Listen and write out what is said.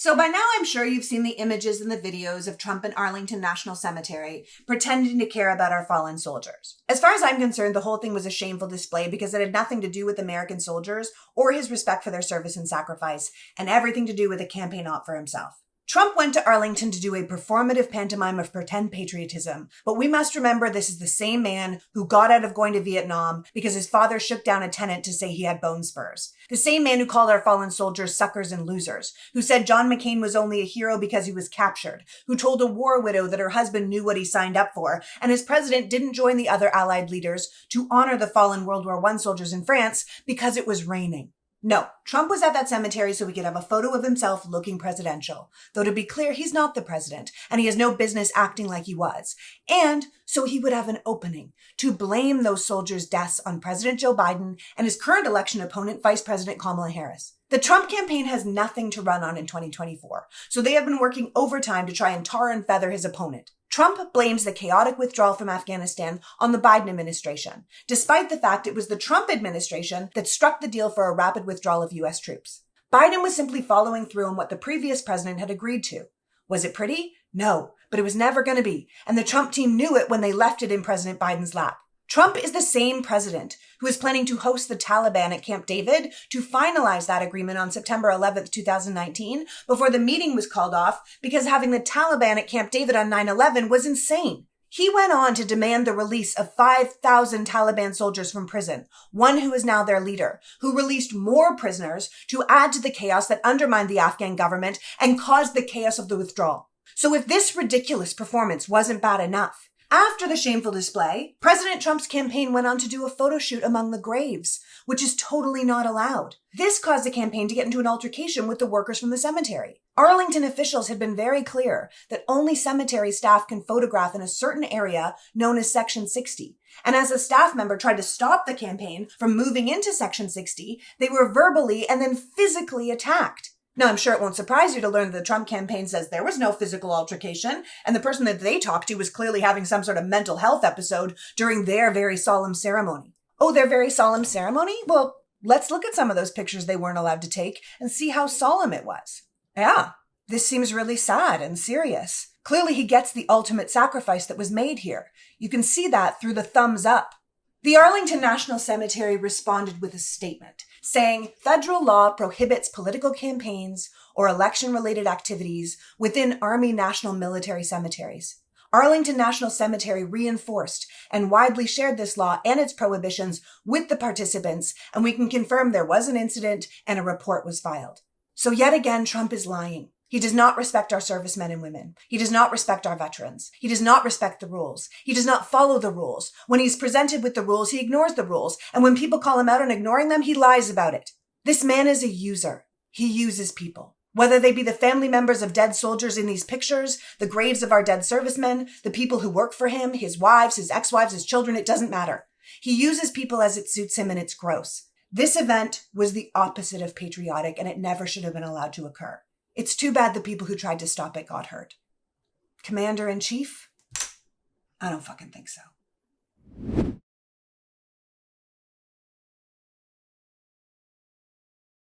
So by now I'm sure you've seen the images and the videos of Trump in Arlington National Cemetery pretending to care about our fallen soldiers. As far as I'm concerned, the whole thing was a shameful display because it had nothing to do with American soldiers or his respect for their service and sacrifice, and everything to do with a campaign op for himself. Trump went to Arlington to do a performative pantomime of pretend patriotism, but we must remember this is the same man who got out of going to Vietnam because his father shook down a tenant to say he had bone spurs. The same man who called our fallen soldiers suckers and losers, who said John McCain was only a hero because he was captured, who told a war widow that her husband knew what he signed up for, and his president didn't join the other Allied leaders to honor the fallen World War I soldiers in France because it was raining. No, Trump was at that cemetery so he could have a photo of himself looking presidential. Though to be clear, he's not the president, and he has no business acting like he was. And so he would have an opening to blame those soldiers' deaths on President Joe Biden and his current election opponent, Vice President Kamala Harris. The Trump campaign has nothing to run on in 2024, so they have been working overtime to try and tar and feather his opponent. Trump blames the chaotic withdrawal from Afghanistan on the Biden administration, despite the fact it was the Trump administration that struck the deal for a rapid withdrawal of U.S. troops. Biden was simply following through on what the previous president had agreed to. Was it pretty? No, but it was never going to be, and the Trump team knew it when they left it in President Biden's lap. Trump is the same president who is planning to host the Taliban at Camp David to finalize that agreement on September 11th, 2019, before the meeting was called off because having the Taliban at Camp David on 9/11 was insane. He went on to demand the release of 5,000 Taliban soldiers from prison, one who is now their leader, who released more prisoners to add to the chaos that undermined the Afghan government and caused the chaos of the withdrawal. So if this ridiculous performance wasn't bad enough, after the shameful display, President Trump's campaign went on to do a photo shoot among the graves, which is totally not allowed. This caused the campaign to get into an altercation with the workers from the cemetery. Arlington officials had been very clear that only cemetery staff can photograph in a certain area known as Section 60. And as a staff member tried to stop the campaign from moving into Section 60, they were verbally and then physically attacked. Now, I'm sure it won't surprise you to learn that the Trump campaign says there was no physical altercation, and the person that they talked to was clearly having some sort of mental health episode during their very solemn ceremony. Oh, their very solemn ceremony? Well, let's look at some of those pictures they weren't allowed to take and see how solemn it was. Yeah, this seems really sad and serious. Clearly, he gets the ultimate sacrifice that was made here. You can see that through the thumbs up. The Arlington National Cemetery responded with a statement saying federal law prohibits political campaigns or election-related activities within Army National Military cemeteries. Arlington National Cemetery reinforced and widely shared this law and its prohibitions with the participants, and we can confirm there was an incident and a report was filed. So yet again, Trump is lying. He does not respect our servicemen and women. He does not respect our veterans. He does not respect the rules. He does not follow the rules. When he's presented with the rules, he ignores the rules. And when people call him out on ignoring them, he lies about it. This man is a user. He uses people. Whether they be the family members of dead soldiers in these pictures, the graves of our dead servicemen, the people who work for him, his wives, his ex-wives, his children, it doesn't matter. He uses people as it suits him, and it's gross. This event was the opposite of patriotic, and it never should have been allowed to occur. It's too bad the people who tried to stop it got hurt. Commander-in-Chief? I don't fucking think so.